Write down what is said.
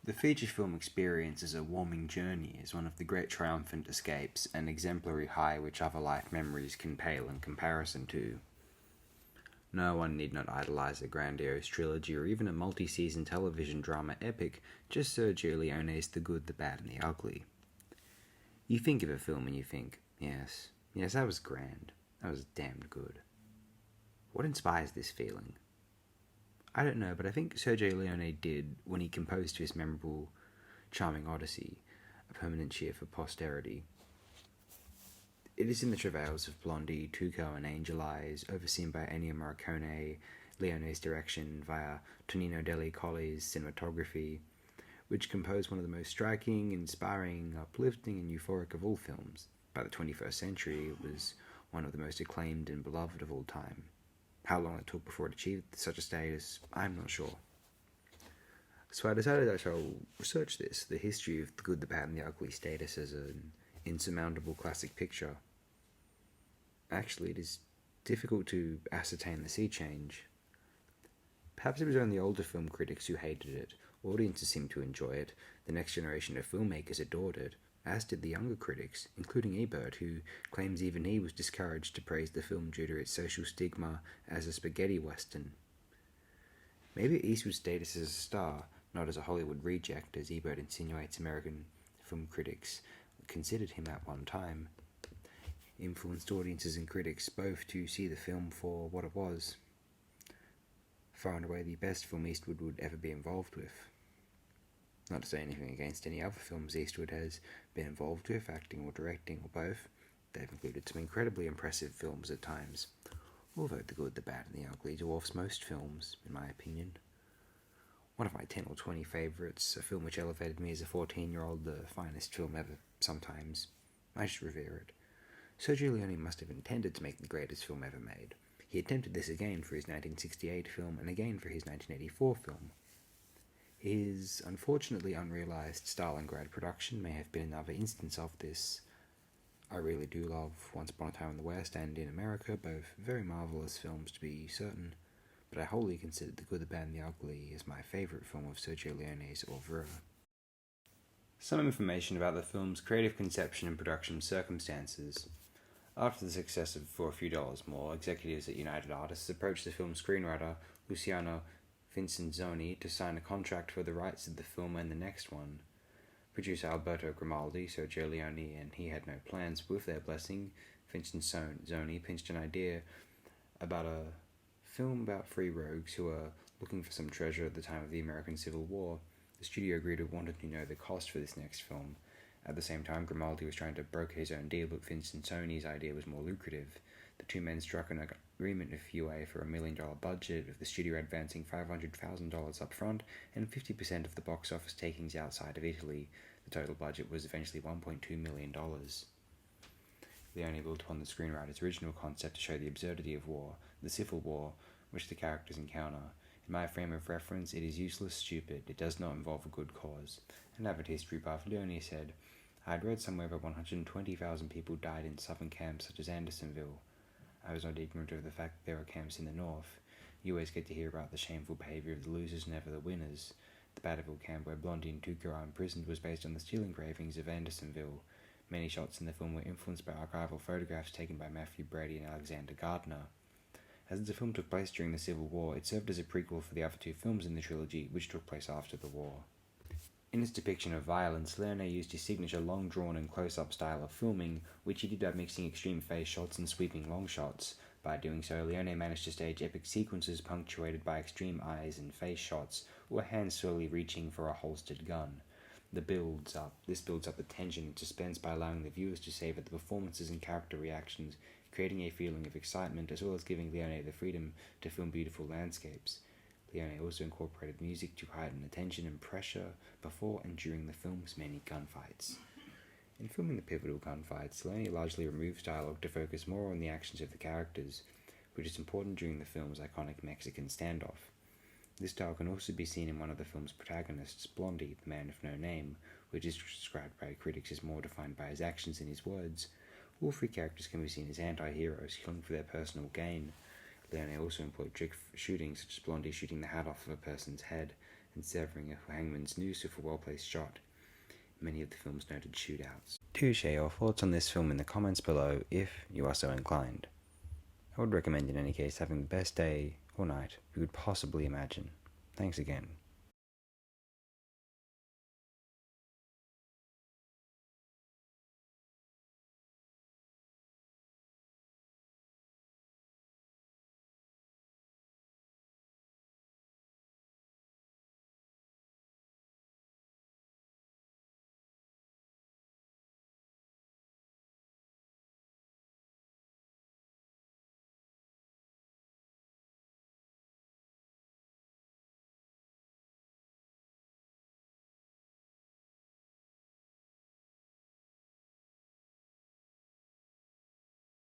The feature film experience is a warming journey, is one of the great triumphant escapes, an exemplary high which other life memories can pale in comparison to. No one need not idolize a grandiose trilogy or even a multi-season television drama epic, just Sergio Leone's The Good, the Bad and the Ugly. You think of a film and you think, yes, that was grand. That was damned good. What inspires this feeling? I don't know, but I think Sergio Leone did when he composed his memorable, charming Odyssey, a permanent cheer for posterity. It is in the travails of Blondie, Tuco, and Angel Eyes, overseen by Ennio Morricone, Leone's direction via Tonino Delle Colle's cinematography, which composed one of the most striking, inspiring, uplifting, and euphoric of all films. By the 21st century, it was one of the most acclaimed and beloved of all time. How long it took before it achieved such a status, I'm not sure. So I decided I shall research this, the history of The Good, the Bad, and the Ugly status as an insurmountable classic picture. Actually, it is difficult to ascertain the sea change. Perhaps it was only older film critics who hated it. Audiences seemed to enjoy it. The next generation of filmmakers adored it, as did the younger critics, including Ebert, who claims even he was discouraged to praise the film due to its social stigma as a spaghetti western. Maybe Eastwood's status as a star, not as a Hollywood reject, as Ebert insinuates American film critics considered him at one time, influenced audiences and critics both to see the film for what it was. Far and away the best film Eastwood would ever be involved with. Not to say anything against any other films Eastwood has been involved with, acting or directing or both. They've included some incredibly impressive films at times, although The Good, the Bad and the Ugly dwarfs most films, in my opinion. One of my 10 or 20 favourites, a film which elevated me as a 14-year-old, the finest film ever sometimes. I just revere it. Sergio Leone must have intended to make the greatest film ever made. He attempted this again for his 1968 film and again for his 1984 film. His unfortunately unrealised Stalingrad production may have been another instance of this. I really do love Once Upon a Time in the West and In America, both very marvellous films to be certain, but I wholly consider The Good, the Bad and the Ugly as my favourite film of Sergio Leone's oeuvre. Some information about the film's creative conception and production circumstances. After the success of For a Few Dollars More, executives at United Artists approached the film's screenwriter, Luciano Vincenzoni, to sign a contract for the rights of the film and the next one. Producer Alberto Grimaldi, Sergio Leone, and he had no plans, but with their blessing, Vincenzoni pinched an idea about a film about three rogues who are looking for some treasure at the time of the American Civil War. The studio agreed and wanted to know the cost for this next film. At the same time, Grimaldi was trying to broker his own deal, but Vincenzoni's idea was more lucrative. The two men struck an agreement with UA for $1 million budget, with the studio advancing $500,000 up front and 50% of the box office takings outside of Italy. The total budget was eventually $1.2 million. Leone built upon the screenwriter's original concept to show the absurdity of war, the civil war, which the characters encounter. In my frame of reference, it is useless, stupid, it does not involve a good cause. An avid history buff, Leone said, I had read somewhere that 120,000 people died in southern camps such as Andersonville. I was not ignorant of the fact that there are camps in the north. You always get to hear about the shameful behaviour of the losers, never the winners. The Batterville camp where Blondie and Tuco are imprisoned was based on the steel engravings of Andersonville. Many shots in the film were influenced by archival photographs taken by Matthew Brady and Alexander Gardner. As the film took place during the Civil War, it served as a prequel for the other two films in the trilogy, which took place after the war. In its depiction of violence, Leone used his signature long-drawn and close-up style of filming, which he did by mixing extreme face shots and sweeping long shots. By doing so, Leone managed to stage epic sequences punctuated by extreme eyes and face shots, or hands slowly reaching for a holstered gun. This builds up the tension and suspense by allowing the viewers to savor the performances and character reactions, creating a feeling of excitement as well as giving Leone the freedom to film beautiful landscapes. Leone also incorporated music to heighten the tension and pressure before and during the film's many gunfights. In filming the pivotal gunfights, Leone largely removes dialogue to focus more on the actions of the characters, which is important during the film's iconic Mexican standoff. This style can also be seen in one of the film's protagonists, Blondie, the man with no name, which is described by critics as more defined by his actions than his words. All three characters can be seen as anti-heroes, killing for their personal gain. Leone also employed trick shooting, such as Blondie shooting the hat off of a person's head, and severing a hangman's noose with a well-placed shot in many of the film's noted shootouts. Do share your thoughts on this film in the comments below if you are so inclined. I would recommend in any case having the best day or night you could possibly imagine. Thanks again.